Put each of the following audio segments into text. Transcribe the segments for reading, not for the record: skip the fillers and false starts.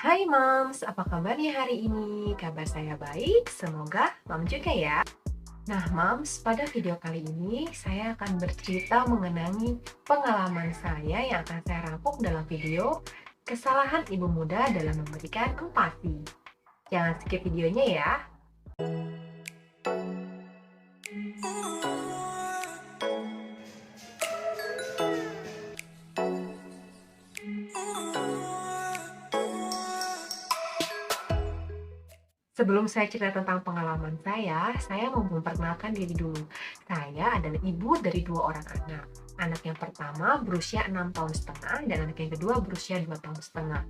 Hai Moms, apa kabarnya hari ini? Kabar saya baik, semoga Mom juga ya. Nah Moms, pada video kali ini saya akan bercerita mengenai pengalaman saya yang akan saya rangkum dalam video kesalahan ibu muda dalam memberikan empati. Jangan skip videonya ya. Sebelum saya cerita tentang pengalaman saya mau memperkenalkan diri dulu. Saya adalah ibu dari 2 orang anak. Anak yang pertama berusia 6 tahun setengah dan anak yang kedua berusia 2 tahun setengah.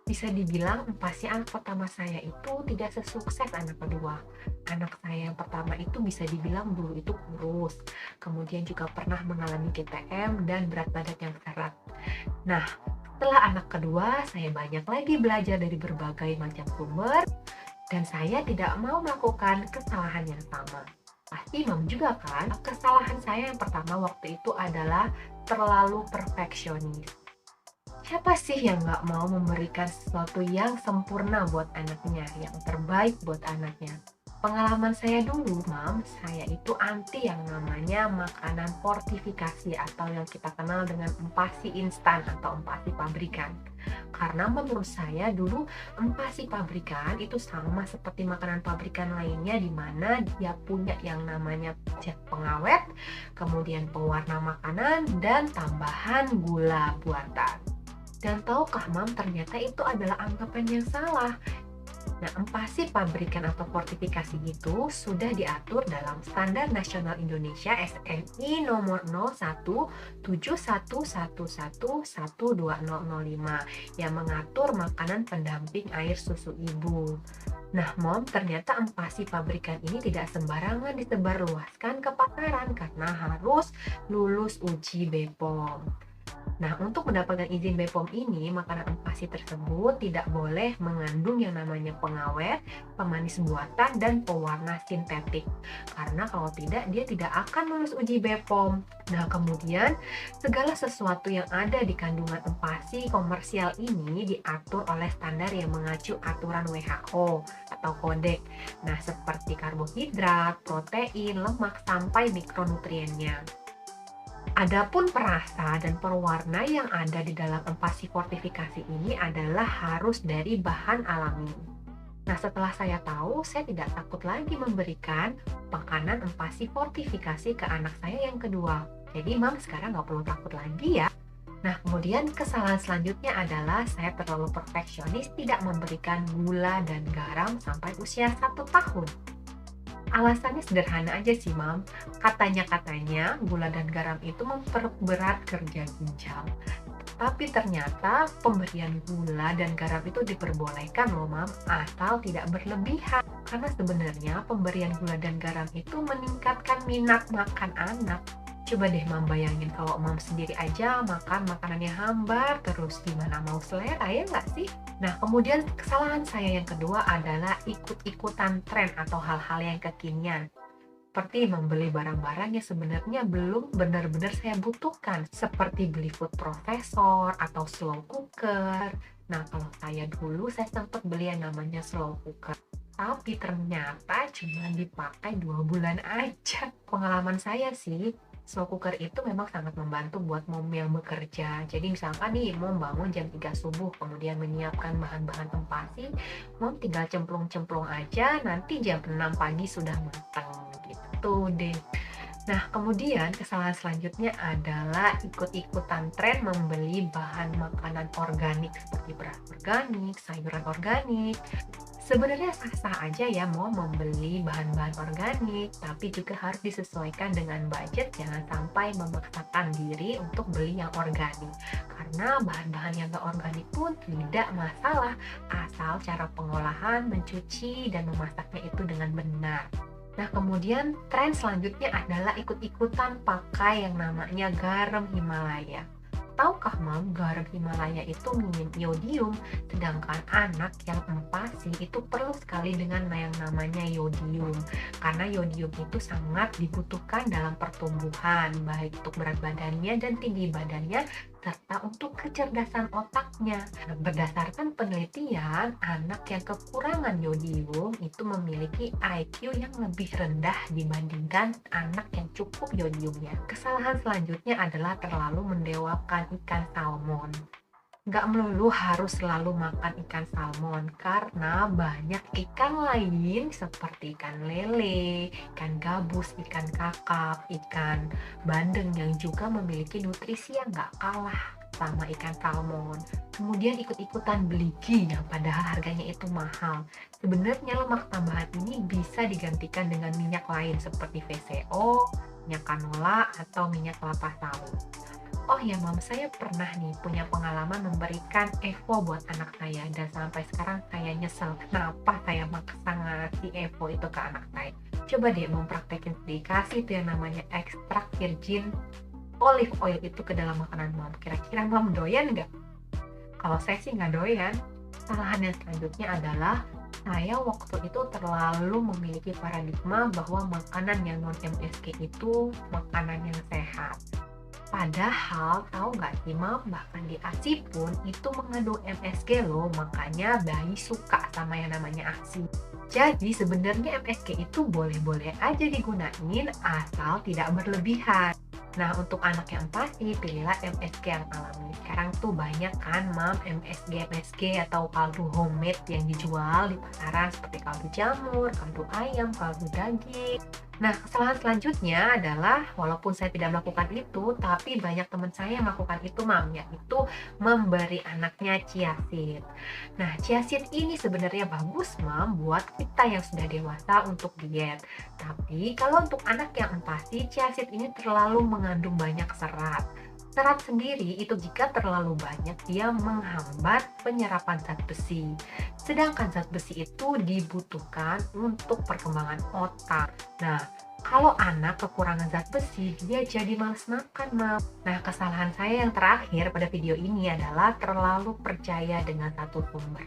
Bisa dibilang pasti anak pertama saya itu tidak sesukses anak kedua. Anak saya yang pertama itu bisa dibilang dulu itu kurus, kemudian juga pernah mengalami GTM dan berat badan yang berat. Nah, setelah anak kedua, saya banyak lagi belajar dari berbagai macam sumber, dan saya tidak mau melakukan kesalahan yang sama. Pasti Mam juga kan? Kesalahan saya yang pertama waktu itu adalah terlalu perfeksionis. Siapa sih yang nggak mau memberikan sesuatu yang sempurna buat anaknya, yang terbaik buat anaknya? Pengalaman saya dulu, Mam, saya itu anti yang namanya makanan fortifikasi atau yang kita kenal dengan empasi instan atau empasi pabrikan. Karena menurut saya dulu empasi pabrikan itu sama seperti makanan pabrikan lainnya di mana dia punya yang namanya zat pengawet, kemudian pewarna makanan, dan tambahan gula buatan. Dan tahukah Mam, ternyata itu adalah anggapan yang salah. Nah, empasi pabrikan atau fortifikasi itu sudah diatur dalam Standar Nasional Indonesia SNI nomor 017111120005 yang mengatur makanan pendamping air susu ibu. Nah, Mom, ternyata empasi pabrikan ini tidak sembarangan disebarluaskan ke pasaran karena harus lulus uji BPOM. Nah, untuk mendapatkan izin BPOM ini, makanan empasi tersebut tidak boleh mengandung yang namanya pengawet, pemanis buatan, dan pewarna sintetik. Karena kalau tidak, dia tidak akan lulus uji BPOM. Nah, kemudian segala sesuatu yang ada di kandungan empasi komersial ini diatur oleh standar yang mengacu aturan WHO atau kodek. Nah, seperti karbohidrat, protein, lemak, sampai mikronutriennya. Adapun perasa dan pewarna yang ada di dalam empasi fortifikasi ini adalah harus dari bahan alami. Nah, setelah saya tahu, saya tidak takut lagi memberikan makanan empasi fortifikasi ke anak saya yang kedua. Jadi, Mam, sekarang nggak perlu takut lagi ya. Nah, kemudian kesalahan selanjutnya adalah saya terlalu perfeksionis tidak memberikan gula dan garam sampai usia 1 tahun. Alasannya sederhana aja sih, Mam. Katanya gula dan garam itu memperberat kerja ginjal. Tapi ternyata pemberian gula dan garam itu diperbolehkan loh, Mam, asal tidak berlebihan. Karena sebenarnya pemberian gula dan garam itu meningkatkan minat makan anak. Coba deh Mam bayangin kalau Mam sendiri aja makan makanannya hambar, terus gimana mau selera ya nggak sih? Nah, kemudian kesalahan saya yang kedua adalah ikut-ikutan tren atau hal-hal yang kekinian. Seperti membeli barang-barang yang sebenarnya belum benar-benar saya butuhkan. Seperti beli food processor atau slow cooker. Nah, kalau saya dulu saya sempat beli yang namanya slow cooker. Tapi ternyata cuma dipakai 2 bulan aja. Pengalaman saya sih, slow cooker itu memang sangat membantu buat mom yang bekerja. Jadi misalkan nih, mom bangun jam 3 subuh, kemudian menyiapkan bahan-bahan empasi, mom tinggal cemplung-cemplung aja, nanti jam 6 pagi sudah matang gitu deh. Nah, kemudian kesalahan selanjutnya adalah ikut-ikutan tren membeli bahan makanan organik seperti beras organik, sayuran organik. Sebenarnya sah-sah aja ya mau membeli bahan-bahan organik, tapi juga harus disesuaikan dengan budget, jangan sampai memaksakan diri untuk beli yang organik. Karena bahan-bahan yang gak organik pun tidak masalah, asal cara pengolahan, mencuci, dan memasaknya itu dengan benar. Nah, kemudian tren selanjutnya adalah ikut-ikutan pakai yang namanya garam Himalaya. Tahukah Mam, garam Himalaya itu minim iodium, sedangkan anak yang empasi itu perlu sekali dengan yang namanya iodium. Karena iodium itu sangat dibutuhkan dalam pertumbuhan, baik untuk berat badannya dan tinggi badannya, serta untuk kecerdasan otaknya. Nah, berdasarkan penelitian, anak yang kekurangan yodium itu memiliki IQ yang lebih rendah dibandingkan anak yang cukup yodiumnya. Kesalahan selanjutnya adalah terlalu mendewakan ikan salmon. Nggak melulu harus selalu makan ikan salmon, karena banyak ikan lain seperti ikan lele, ikan gabus, ikan kakap, ikan bandeng yang juga memiliki nutrisi yang nggak kalah sama ikan salmon. Kemudian ikut-ikutan beli ghee yang padahal harganya itu mahal. Sebenarnya lemak tambahan ini bisa digantikan dengan minyak lain seperti VCO, minyak canola, atau minyak kelapa sawit. Oh ya Mam, saya pernah nih punya pengalaman memberikan Evo buat anak saya, dan sampai sekarang saya nyesel kenapa saya maksa ngasih Evo itu ke anak saya. Coba deh Mam praktekin, dikasih tuh yang namanya ekstrak virgin olive oil itu ke dalam makanan Mam. Kira-kira Mam doyan nggak? Kalau saya sih nggak doyan. Kesalahan yang selanjutnya adalah saya waktu itu terlalu memiliki paradigma bahwa makanan yang non MSG itu makanan yang sehat. Padahal tahu nggak sih Mam, bahkan di ASI pun itu mengandung MSG loh, makanya bayi suka sama yang namanya ASI. Jadi sebenarnya MSG itu boleh-boleh aja digunain asal tidak berlebihan. Nah, untuk anak yang pasti, pilihlah MSG yang alami. Sekarang tuh banyak kan Mam MSG atau kaldu homemade yang dijual di pasaran seperti kaldu jamur, kaldu ayam, kaldu daging. Nah, kesalahan selanjutnya adalah walaupun saya tidak melakukan itu, tapi banyak teman saya yang melakukan itu Mam, yaitu memberi anaknya chia seed. Nah, chia seed ini sebenarnya bagus Mam buat kita yang sudah dewasa untuk diet. Tapi kalau untuk anak yang empasi, chia seed ini terlalu mengandung banyak serat. Serat sendiri itu jika terlalu banyak dia menghambat penyerapan zat besi. Sedangkan zat besi itu dibutuhkan untuk perkembangan otak. Nah, kalau anak kekurangan zat besi, dia jadi males makan, Mam. Nah, kesalahan saya yang terakhir pada video ini adalah terlalu percaya dengan satu sumber.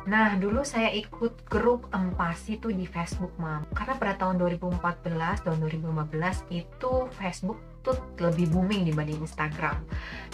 Nah, dulu saya ikut grup empasi tuh di Facebook, Mam. Karena pada tahun 2014, tahun 2015 itu Facebook tuh lebih booming dibanding Instagram.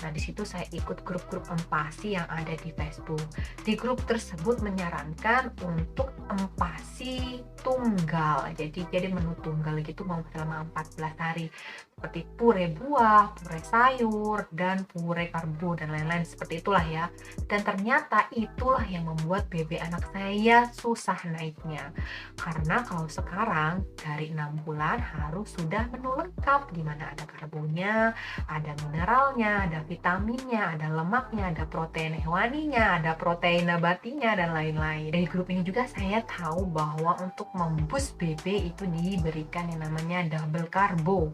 Nah, di situ saya ikut grup-grup empasi yang ada di Facebook. Di grup tersebut menyarankan untuk empasi tunggal. Jadi menu tunggal gitu mau selama 14 hari. Seperti pure buah, pure sayur, dan pure karbo dan lain-lain seperti itulah ya. Dan ternyata itulah yang membuat BB anak saya susah naiknya. Karena kalau sekarang dari 6 bulan harus sudah menu lengkap, di mana ada karbonya, ada mineralnya, ada vitaminnya, ada lemaknya, ada protein hewaninya, ada protein nabatinya, dan lain-lain. Dari grup ini juga saya tahu bahwa untuk memboost BB itu diberikan yang namanya double karbo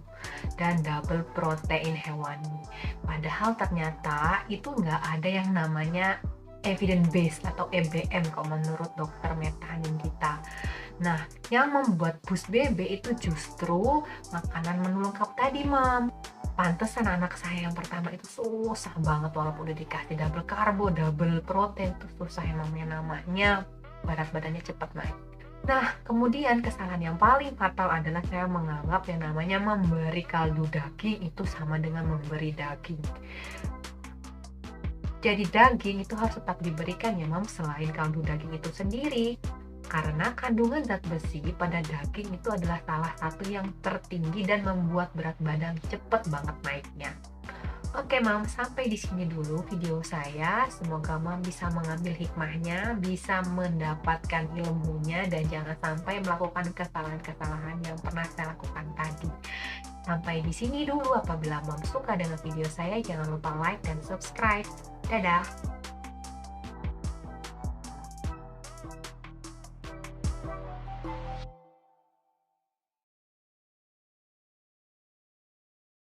dan double protein hewani. Padahal ternyata itu nggak ada yang namanya evidence based atau EBM kalau menurut dokter Metanin kita. Nah, yang membuat boost BB itu justru makanan menu lengkap tadi, Mam. Pantesan anak saya yang pertama itu susah banget walaupun udah dikasih double karbo, double protein, tuh susah namanya berat badannya cepat naik. Nah, kemudian kesalahan yang paling fatal adalah saya menganggap yang namanya memberi kaldu daging itu sama dengan memberi daging. Jadi daging itu harus tetap diberikan ya Mam, selain kaldu daging itu sendiri. Karena kandungan zat besi pada daging itu adalah salah satu yang tertinggi dan membuat berat badan cepat banget naiknya. Oke Mam, sampai di sini dulu video saya. Semoga Mam bisa mengambil hikmahnya, bisa mendapatkan ilmunya, dan jangan sampai melakukan kesalahan-kesalahan yang pernah saya lakukan tadi. Sampai di sini dulu. Apabila Mam suka dengan video saya, jangan lupa like dan subscribe. Dadah!